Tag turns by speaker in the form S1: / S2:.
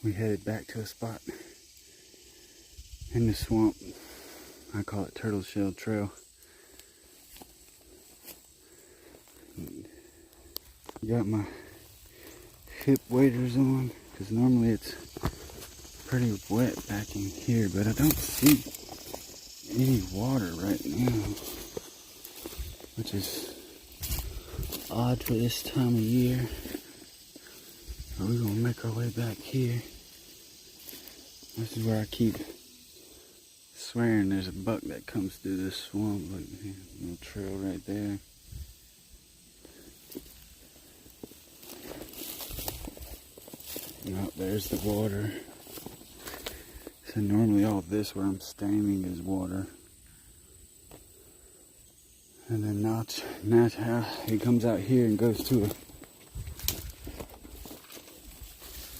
S1: we headed back to a spot in the swamp. I call it Turtle Shell Trail. Got my hip waders on because normally it's pretty wet back in here, but I don't see any water right now, which is odd for this time of year. But we're gonna make our way back here. This is where I keep swearing there's a buck that comes through this swamp. Look, little trail right there. Oh, there's the water. So normally all this where I'm standing is water. And then now he comes out here and goes to a